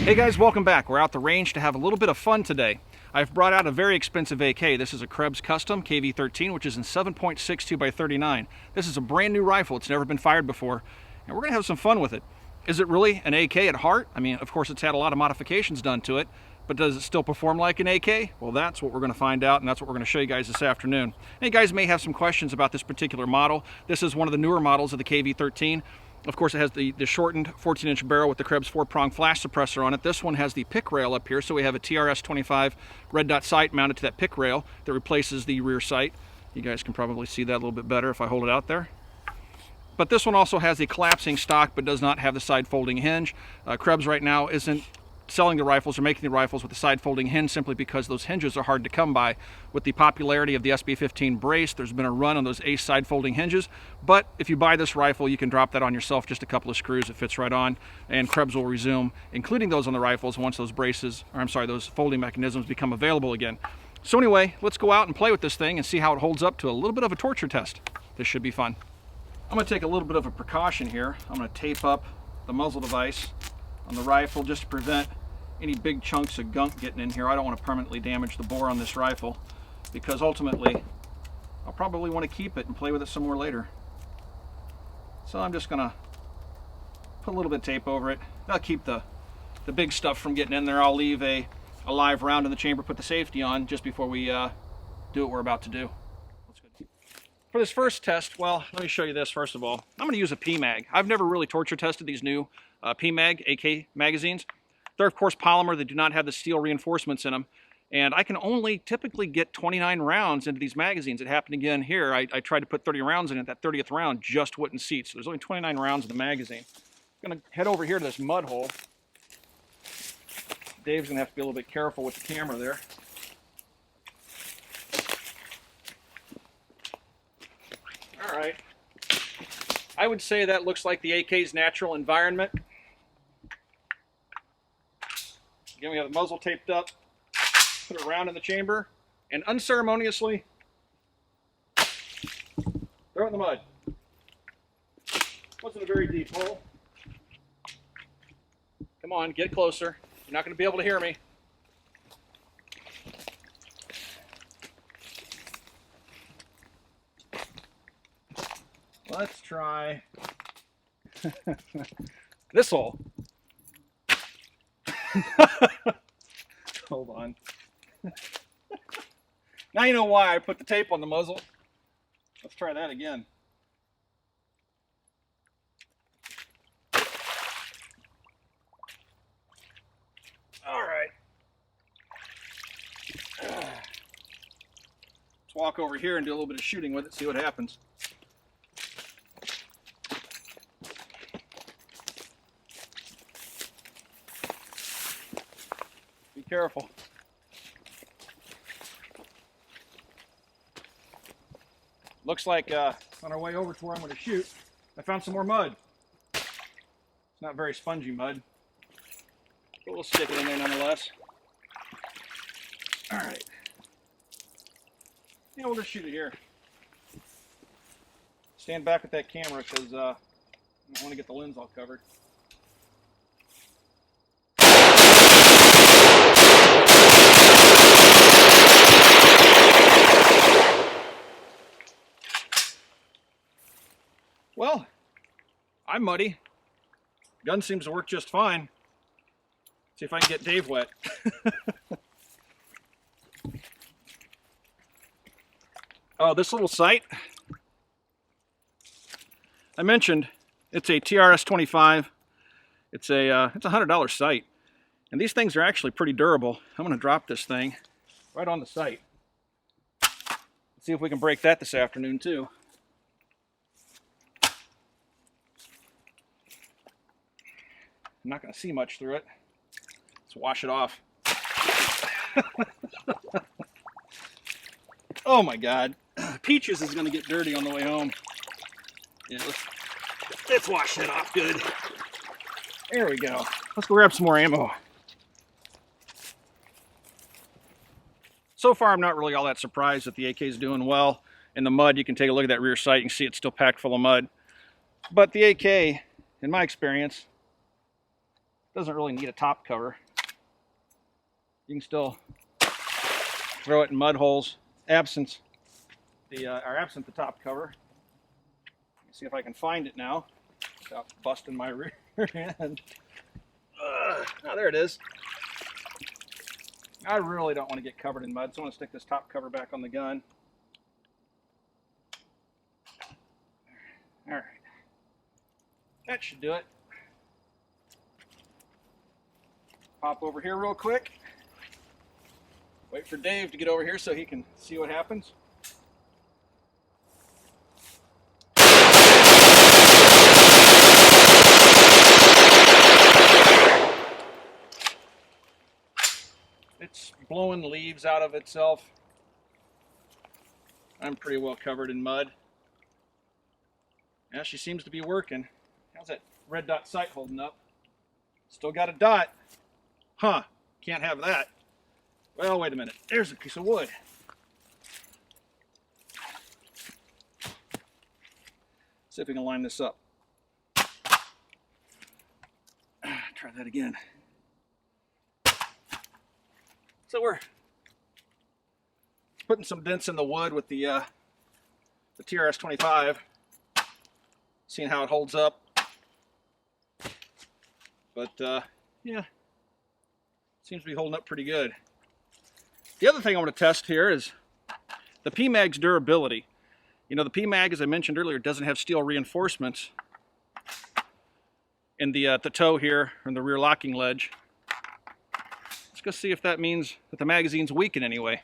Hey guys, welcome back. We're out the range to have a little bit of fun today. I've brought out a very expensive AK. This is a Krebs Custom KV-13, which is in 7.62 by 39. This is a brand new rifle. It's never been fired before, and we're gonna have some fun with it. Is it really an AK at heart? I mean, of course, it's had a lot of modifications done to it, but does it still perform like an AK? Well, that's what we're gonna find out, and that's what we're gonna show you guys this afternoon. And you guys may have some questions about this particular model. This is one of the newer models of the KV-13. Of course, it has the shortened 14-inch barrel with the Krebs 4-prong flash suppressor on it. This one has the pick rail up here, so we have a TRS-25 red dot sight mounted to that pick rail that replaces the rear sight. You guys can probably see that a little bit better if I hold it out there. But this one also has a collapsing stock, but does not have the side folding hinge. Krebs right now isn't selling the rifles or making the rifles with the side folding hinge simply because those hinges are hard to come by. With the popularity of the SB-15 brace, there's been a run on those Ace side folding hinges, but if you buy this rifle, you can drop that on yourself, just a couple of screws, it fits right on, and Krebs will resume including those on the rifles once those braces, or I'm sorry, those folding mechanisms become available again. So anyway, let's go out and play with this thing and see how it holds up to a little bit of a torture test. This should be fun. I'm going to take a little bit of a precaution here. I'm going to tape up the muzzle device on the rifle just to prevent any big chunks of gunk getting in here. I don't want to permanently damage the bore on this rifle because ultimately I'll probably want to keep it and play with it some more later. So I'm just going to put a little bit of tape over it. That'll keep the big stuff from getting in there. I'll leave a live round in the chamber, put the safety on just before we do what we're about to do. For this first test, well, let me show you this first of all. I'm going to use a PMag. I've never really torture tested these new PMag AK magazines. They're of course polymer. They do not have the steel reinforcements in them. And I can only typically get 29 rounds into these magazines. It happened again here. I tried to put 30 rounds in it. That 30th round just wouldn't seat. So there's only 29 rounds in the magazine. I'm going to head over here to this mud hole. Dave's going to have to be a little bit careful with the camera there. All right. I would say that looks like the AK's natural environment. Again, we have the muzzle taped up, put it around in the chamber, and unceremoniously throw it in the mud. Wasn't a very deep hole. Come on, get closer. You're not going to be able to hear me. Let's try this hole. Hold on. Now you know why I put the tape on the muzzle. Let's try that again. All right. Let's walk over here and do a little bit of shooting with it, see what happens. Be careful. Looks like on our way over to where I'm going to shoot, I found some more mud. It's not very spongy mud, but we'll stick it in there nonetheless. All right. Yeah, we'll just shoot it here. Stand back with that camera because I don't want to get the lens all covered. Well, I'm muddy. Gun seems to work just fine. See if I can get Dave wet. Oh, this little sight. I mentioned it's a TRS-25. It's a $100 sight. And these things are actually pretty durable. I'm going to drop this thing right on the sight. Let's see if we can break that this afternoon too. I'm not going to see much through it. Let's wash it off. Oh my God. Peaches is going to get dirty on the way home. Yeah, let's wash that off good. There we go. Let's go grab some more ammo. So far, I'm not really all that surprised that the AK is doing well. In the mud, you can take a look at that rear sight. You can see it's still packed full of mud. But the AK, in my experience, Doesn't really need a top cover. You can still throw it in mud holes, absent the top cover. Let's see if I can find it now without busting my rear end. Oh, there it is. I really don't want to get covered in mud, so I'm going to stick this top cover back on the gun. All right, that should do it. Pop over here real quick. Wait for Dave to get over here so he can see what happens. It's blowing leaves out of itself. I'm pretty well covered in mud. Yeah, she seems to be working. How's that red dot sight holding up? Still got a dot. Huh, can't have that. Well, wait a minute. There's a piece of wood. See if we can line this up. Try that again. So we're putting some dents in the wood with the TRS-25, seeing how it holds up. But yeah, seems to be holding up pretty good. The other thing I want to test here is the PMag's durability. You know, the PMag, as I mentioned earlier, doesn't have steel reinforcements in the toe here and the rear locking ledge. Let's go see if that means that the magazine's weak in any way.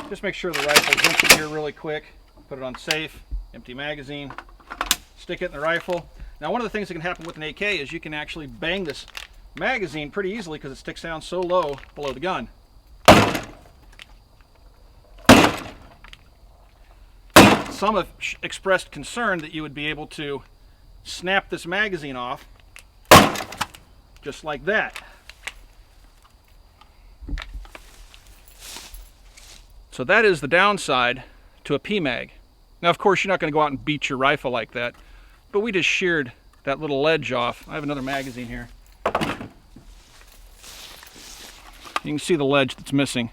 Just make sure the rifle's empty here really quick. Put it on safe, empty magazine, stick it in the rifle. Now, one of the things that can happen with an AK is you can actually bang this magazine pretty easily because it sticks down so low below the gun. Some have expressed concern that you would be able to snap this magazine off just like that. So that is the downside to a PMag. Now, of course, you're not going to go out and beat your rifle like that, but we just sheared that little ledge off. I have another magazine here. You can see the ledge that's missing.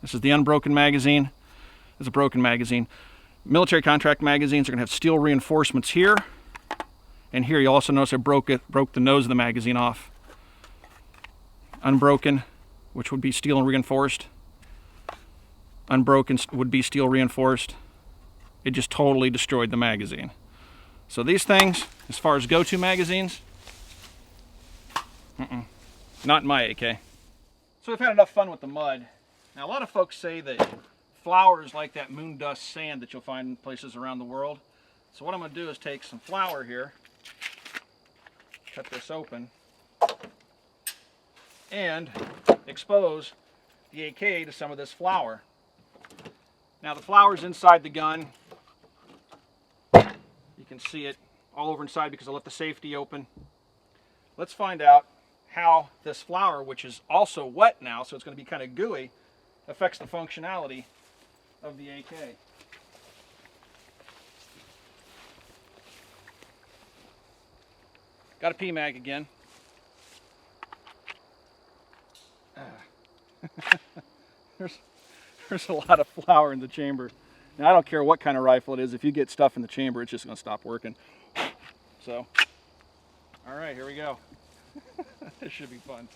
This is the unbroken magazine. This is a broken magazine. Military contract magazines are going to have steel reinforcements here, and here you also notice I broke the nose of the magazine off. Unbroken, which would be steel and reinforced. Unbroken would be steel reinforced. It just totally destroyed the magazine. So these things, as far as go-to magazines, not in my AK. So we've had enough fun with the mud. Now, a lot of folks say that flour is like that moon dust sand that you'll find in places around the world. So what I'm going to do is take some flour here, cut this open, and expose the AK to some of this flour. Now, the flour's inside the gun. You can see it all over inside because I left the safety open. Let's find out how this flour, which is also wet now, so it's going to be kind of gooey, affects the functionality of the AK. Got a PMag again. There's a lot of flour in the chamber. Now, I don't care what kind of rifle it is. If you get stuff in the chamber, it's just going to stop working. So, all right, here we go. This should be fun.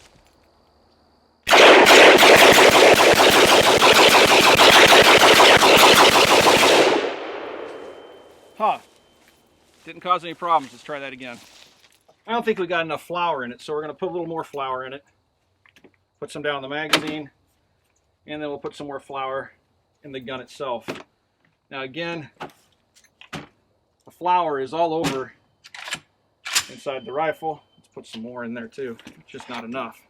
Huh. Didn't cause any problems. Let's try that again. I don't think we got enough flour in it, so we're going to put a little more flour in it. Put some down in the magazine, and then we'll put some more flour in the gun itself. Now again, the flour is all over inside the rifle. Let's put some more in there too. It's just not enough.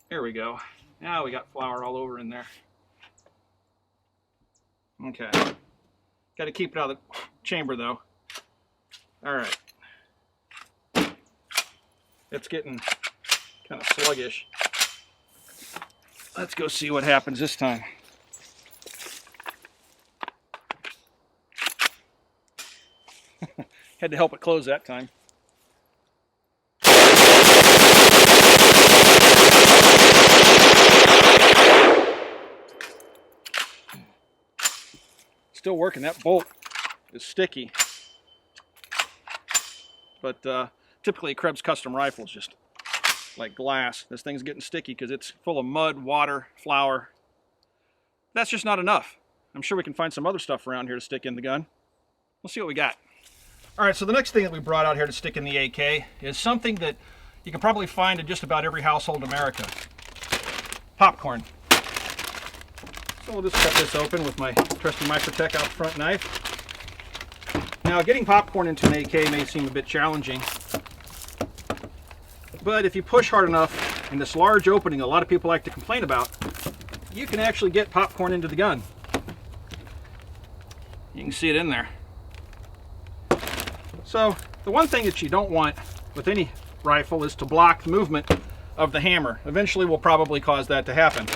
There we go. Now we got flour all over in there. Okay. Got to keep it out of the chamber though. All right. It's getting kind of sluggish. Let's go see what happens this time. Had to help it close that time. Still working. That bolt is sticky. But typically a Krebs custom rifle is just like glass. This thing's getting sticky because it's full of mud, water, flour. That's just not enough. I'm sure we can find some other stuff around here to stick in the gun. We'll see what we got. All right, so the next thing that we brought out here to stick in the AK is something that you can probably find in just about every household in America. Popcorn. So we'll just cut this open with my trusty Microtech out front knife. Now, getting popcorn into an AK may seem a bit challenging, but if you push hard enough in this large opening a lot of people like to complain about, you can actually get popcorn into the gun. You can see it in there. So the one thing that you don't want with any rifle is to block the movement of the hammer. Eventually we'll probably cause that to happen.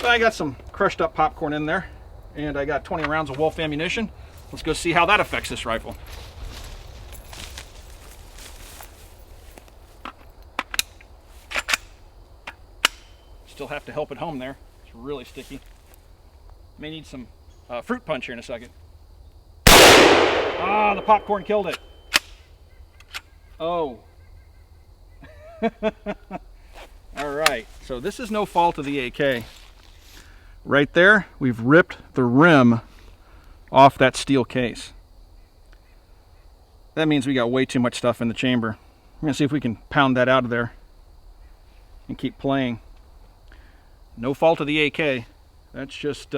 But I got some crushed up popcorn in there, and I got 20 rounds of Wolf ammunition. Let's go see how that affects this rifle. Still have to help it home there. It's really sticky. May need some fruit punch here in a second. Ah, the popcorn killed it. Oh. All right, so this is no fault of the AK. Right there, we've ripped the rim off that steel case. That means we got way too much stuff in the chamber. We're gonna see if we can pound that out of there and keep playing. No fault of the AK. That's just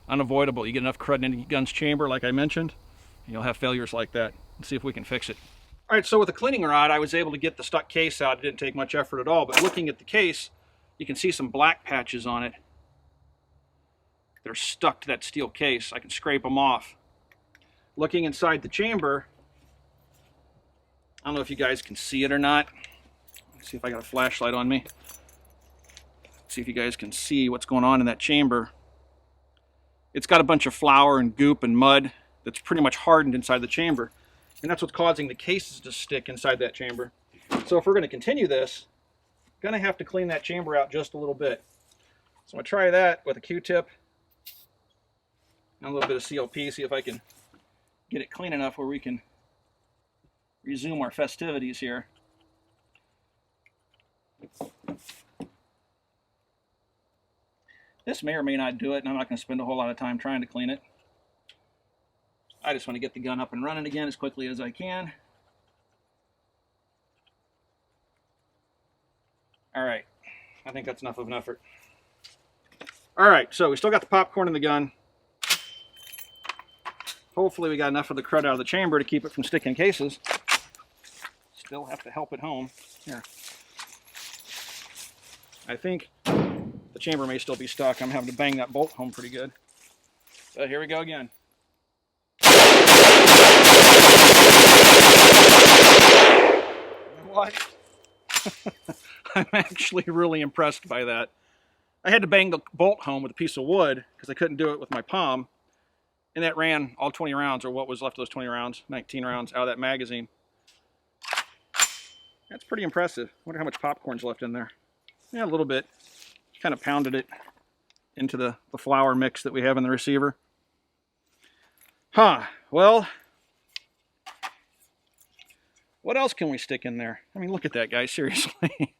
unavoidable. You get enough crud in the gun's chamber, like I mentioned, and you'll have failures like that. Let's see if we can fix it. All right, so with a cleaning rod, I was able to get the stuck case out. It didn't take much effort at all, but looking at the case, you can see some black patches on it. They're stuck to that steel case. I can scrape them off. Looking inside the chamber, I don't know if you guys can see it or not. Let's see if I got a flashlight on me. See if you guys can see what's going on in that chamber. It's got a bunch of flour and goop and mud that's pretty much hardened inside the chamber. And that's what's causing the cases to stick inside that chamber. So if we're going to continue this, I'm going to have to clean that chamber out just a little bit. So I'm going to try that with a Q-tip and a little bit of CLP, see if I can get it clean enough where we can resume our festivities here. This may or may not do it, and I'm not going to spend a whole lot of time trying to clean it. I just want to get the gun up and running again as quickly as I can. All right, I think that's enough of an effort. All right, so we still got the popcorn in the gun. Hopefully we got enough of the crud out of the chamber to keep it from sticking cases. Still have to help it home. Here. I think the chamber may still be stuck. I'm having to bang that bolt home pretty good. So here we go again. What? I'm actually really impressed by that. I had to bang the bolt home with a piece of wood because I couldn't do it with my palm. And that ran all 20 rounds, or what was left of those 20 rounds, 19 rounds out of that magazine. That's pretty impressive. I wonder how much popcorn's left in there. Yeah, a little bit. Kind of pounded it into the flour mix that we have in the receiver. Huh, well, what else can we stick in there? I mean, look at that, guys, seriously.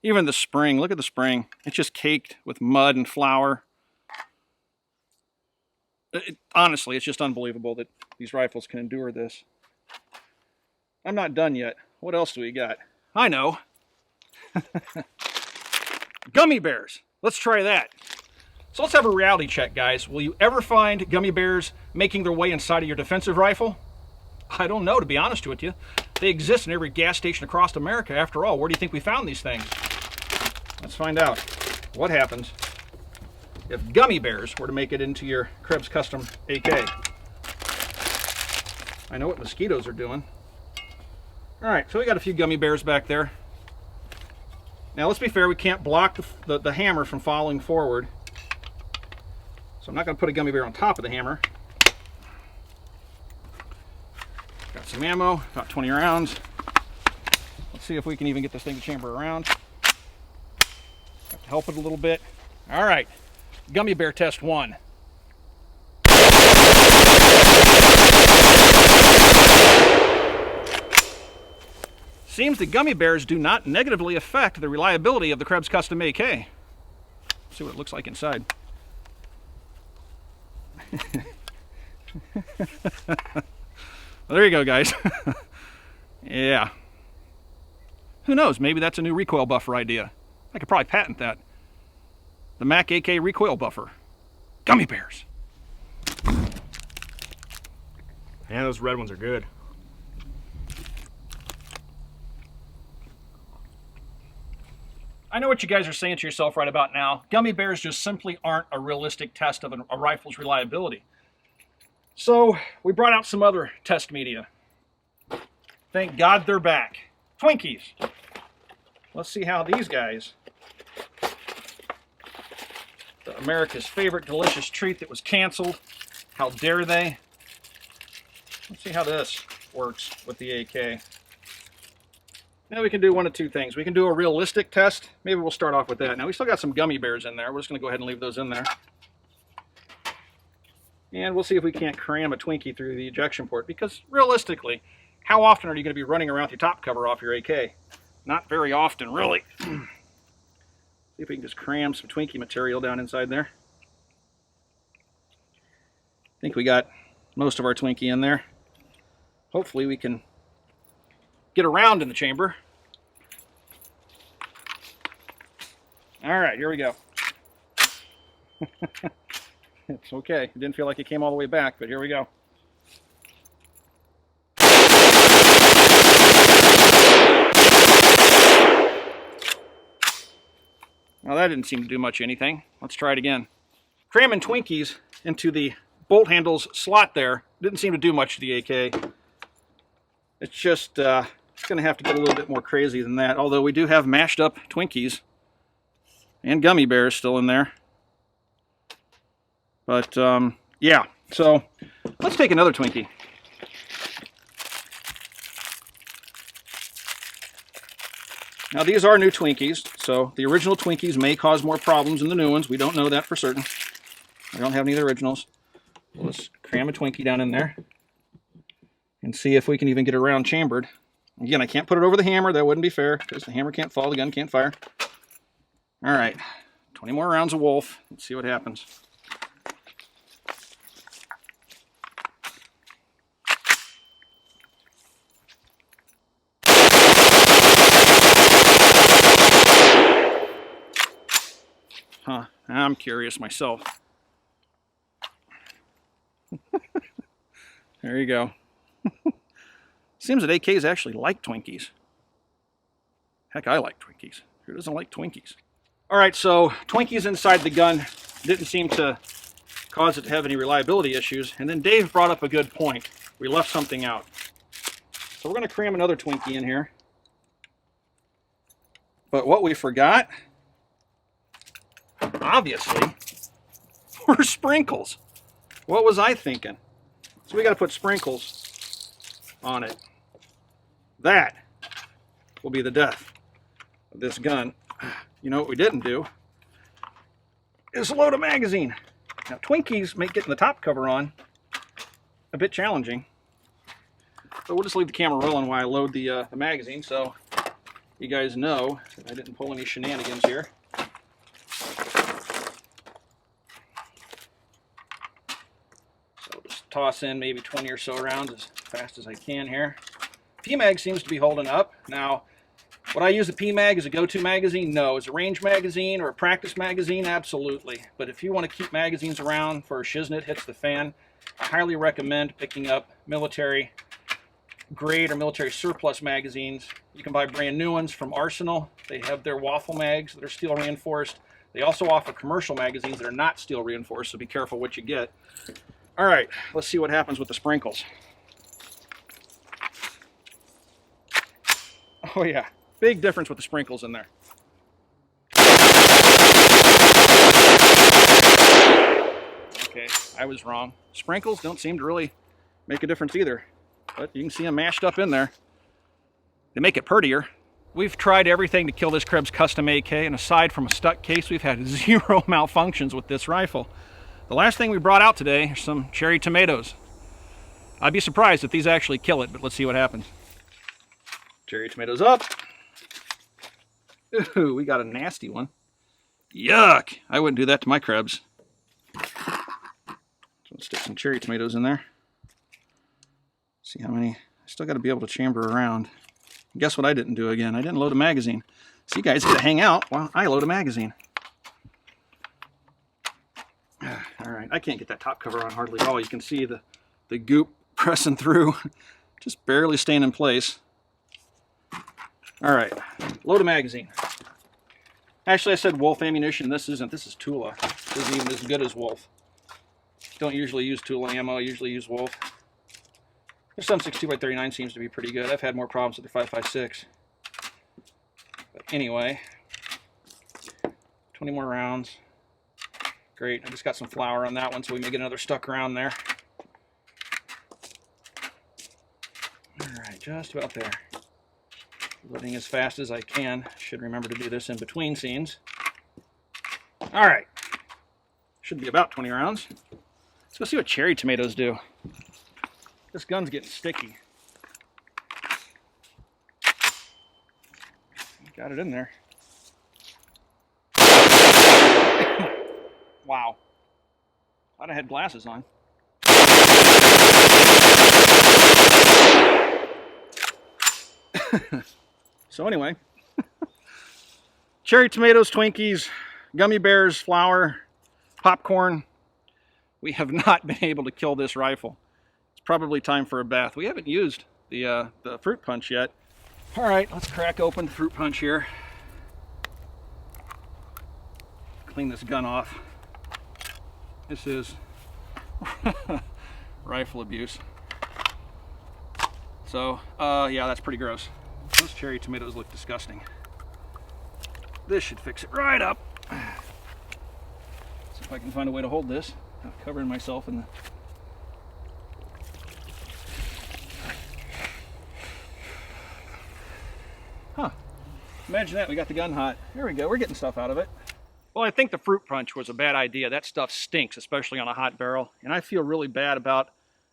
Even the spring, look at the spring. It's just caked with mud and flour. Honestly, it's just unbelievable that these rifles can endure this. I'm not done yet. What else do we got? I know. Gummy bears. Let's try that. So let's have a reality check, guys. Will you ever find gummy bears making their way inside of your defensive rifle? I don't know, to be honest with you. They exist in every gas station across America. After all, where do you think we found these things? Let's find out what happens if gummy bears were to make it into your Krebs Custom AK. I know what mosquitoes are doing. All right, so we got a few gummy bears back there. Now let's be fair, we can't block the hammer from falling forward. So I'm not going to put a gummy bear on top of the hammer. Got some ammo, about 20 rounds. Let's see if we can even get this thing to chamber around. Have to help it a little bit. All right, gummy bear test 1. Seems the gummy bears do not negatively affect the reliability of the Krebs Custom AK. Let's see what it looks like inside. Well, there you go, guys. Yeah. Who knows? Maybe that's a new recoil buffer idea. I could probably patent that. The Mac AK recoil buffer. Gummy bears. Yeah, those red ones are good. I know what you guys are saying to yourself right about now. Gummy bears just simply aren't a realistic test of a rifle's reliability. So we brought out some other test media. Thank God they're back. Twinkies. Let's see how these guys, America's favorite delicious treat that was canceled, how dare they? Let's see how this works with the AK. Now we can do one of two things. We can do a realistic test. Maybe we'll start off with that. Now we still got some gummy bears in there. We're just going to go ahead and leave those in there. And we'll see if we can't cram a Twinkie through the ejection port, because realistically, how often are you going to be running around with your top cover off your AK? Not very often, really. See if we can just cram some Twinkie material down inside there. I think we got most of our Twinkie in there. Hopefully we can get around in the chamber. All right, here we go. It's okay. It didn't feel like it came all the way back, but here we go. Well, that didn't seem to do much anything. Let's try it again. Cramming Twinkies into the bolt handles slot there didn't seem to do much to the AK. It's just going to have to get a little bit more crazy than that, although we do have mashed up Twinkies and gummy bears still in there. But yeah, so let's take another Twinkie. Now these are new Twinkies, so the original Twinkies may cause more problems than the new ones. We don't know that for certain. I don't have any of the originals. Let's cram a Twinkie down in there and see if we can even get it around chambered. Again, I can't put it over the hammer. That wouldn't be fair because the hammer can't fall, the gun can't fire. All right, 20 more rounds of Wolf. Let's see what happens. Huh, I'm curious myself. There you go. Seems that AKs actually like Twinkies. Heck, I like Twinkies. Who doesn't like Twinkies? All right, so Twinkies inside the gun didn't seem to cause it to have any reliability issues. And then Dave brought up a good point. We left something out. So we're going to cram another Twinkie in here. But what we forgot, obviously, were sprinkles. What was I thinking? So we got to put sprinkles on it. That will be the death of this gun. You know what we didn't do is load a magazine. Now Twinkies make getting the top cover on a bit challenging. So we'll just leave the camera rolling while I load the magazine, so you guys know that I didn't pull any shenanigans here. So just toss in maybe 20 or so rounds as fast as I can here. PMag seems to be holding up. Now, would I use the PMag as a go-to magazine? No. As a range magazine or a practice magazine? Absolutely. But if you want to keep magazines around for shiznit hits the fan, I highly recommend picking up military grade or military surplus magazines. You can buy brand new ones from Arsenal. They have their waffle mags that are steel reinforced. They also offer commercial magazines that are not steel reinforced, so be careful what you get. All right, let's see what happens with the sprinkles. Oh yeah, big difference with the sprinkles in there. Okay, I was wrong. Sprinkles don't seem to really make a difference either, but you can see them mashed up in there. They make it prettier. We've tried everything to kill this Krebs Custom AK, and aside from a stuck case, we've had zero malfunctions with this rifle. The last thing we brought out today are some cherry tomatoes. I'd be surprised if these actually kill it, but let's see what happens. Cherry tomatoes up. Ooh, we got a nasty one. Yuck! I wouldn't do that to my Krebs. So let's stick some cherry tomatoes in there. See how many. I still got to be able to chamber around. Guess what I didn't do again? I didn't load a magazine. So you guys get to hang out while I load a magazine. All right, I can't get that top cover on hardly at all. You can see the goop pressing through, just barely staying in place. All right, load a magazine. Actually, I said Wolf ammunition. This isn't. This is Tula. This isn't even as good as Wolf. Don't usually use Tula ammo. I usually use Wolf. Their 7.62x39 seems to be pretty good. I've had more problems with the 5.56. But anyway, 20 more rounds. Great. I just got some flour on that one, so we may get another stuck around there. All right, just about there. Loading as fast as I can. Should remember to do this in between scenes. All right. Should be about 20 rounds. Let's go see what cherry tomatoes do. This gun's getting sticky. Got it in there. Wow. Thought I had glasses on. So anyway, cherry tomatoes, Twinkies, gummy bears, flour, popcorn. We have not been able to kill this rifle. It's probably time for a bath. We haven't used the fruit punch yet. All right, let's crack open the fruit punch here. Clean this gun off. This is rifle abuse. So, yeah, that's pretty gross. Those cherry tomatoes look disgusting. This should fix it right up. See if I can find a way to hold this without covering myself in the... Huh. Imagine that, we got the gun hot. There we go, we're getting stuff out of it. Well, I think the fruit punch was a bad idea. That stuff stinks, especially on a hot barrel. And I feel really bad about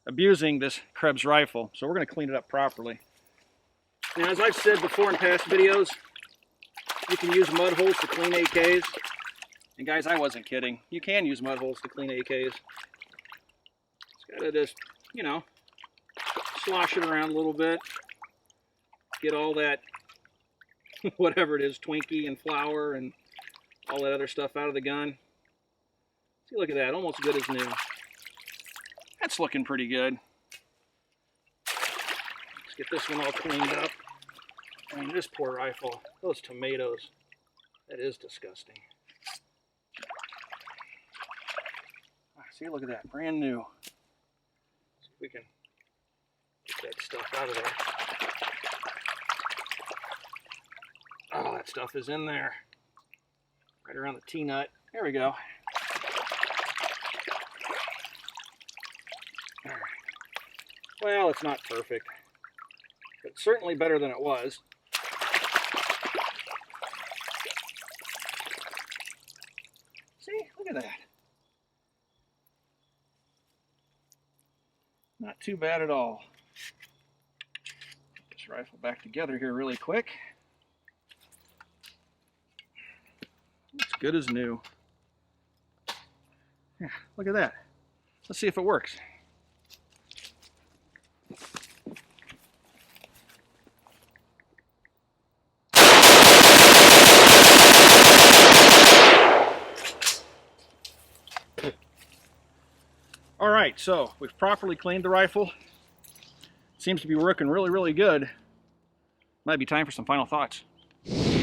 abusing this Krebs rifle, so we're going to clean it up properly. Now, as I've said before in past videos, you can use mud holes to clean AKs. And guys, I wasn't kidding. You can use mud holes to clean AKs. Just gotta just, you know, slosh it around a little bit. Get all that, whatever it is, Twinkie and flour and all that other stuff out of the gun. See, look at that, almost good as new. That's looking pretty good. Let's get this one all cleaned up. I mean, this poor rifle, those tomatoes, that is disgusting. See, look at that, brand new. See if we can get that stuff out of there. Oh, that stuff is in there. Right around the T-nut. There we go. All right. Well, it's not perfect, but certainly better than it was. See, look at that. Not too bad at all. Get this rifle back together here really quick. It's good as new. Yeah, look at that. Let's see if it works. All right, so we've properly cleaned the rifle. Seems to be working really, really good. Might be time for some final thoughts.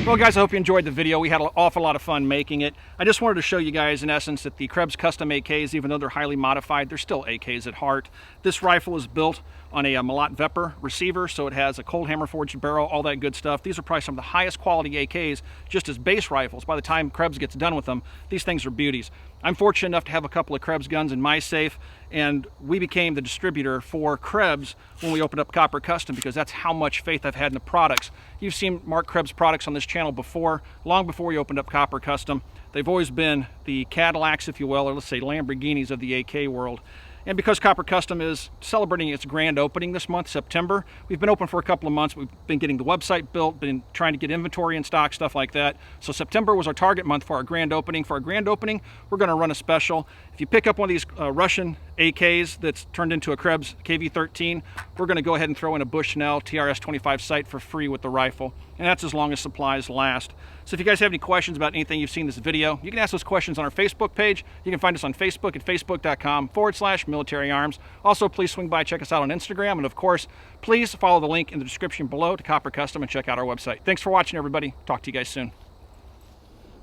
Well, guys, I hope you enjoyed the video. We had an awful lot of fun making it. I just wanted to show you guys, in essence, that the Krebs Custom AKs, even though they're highly modified, they're still AKs at heart. This rifle is built on a Malott Vepr receiver, so it has a cold hammer forged barrel, all that good stuff. These are probably some of the highest quality AKs just as base rifles. By the time Krebs gets done with them, these things are beauties. I'm fortunate enough to have a couple of Krebs guns in my safe, and we became the distributor for Krebs when we opened up Copper Custom, because that's how much faith I've had in the products. You've seen Mark Krebs products on this channel before, long before we opened up Copper Custom. They've always been the Cadillacs, if you will, or let's say Lamborghinis of the AK world. And because Copper Custom is celebrating its grand opening this month, September, we've been open for a couple of months. We've been getting the website built, been trying to get inventory in stock, stuff like that. So September was our target month for our grand opening. For our grand opening, we're going to run a special. If you pick up one of these Russian AKs that's turned into a Krebs KV-13, we're going to go ahead and throw in a Bushnell TRS-25 sight for free with the rifle. And that's as long as supplies last. So if you guys have any questions about anything you've seen in this video, you can ask those questions on our Facebook page. You can find us on Facebook at facebook.com/military arms. Also, please swing by, check us out on Instagram. And of course, please follow the link in the description below to Copper Custom and check out our website. Thanks for watching, everybody. Talk to you guys soon.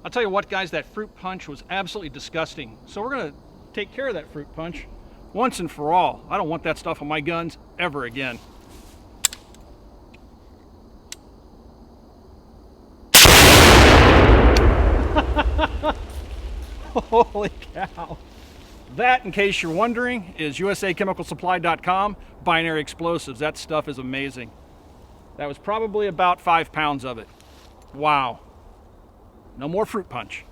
I'll tell you what, guys, that fruit punch was absolutely disgusting. So we're going to take care of that fruit punch once and for all. I don't want that stuff on my guns ever again. Holy cow. That, in case you're wondering, is usachemicalsupply.com binary explosives. That stuff is amazing. That was probably about 5 pounds of it. Wow. No more fruit punch.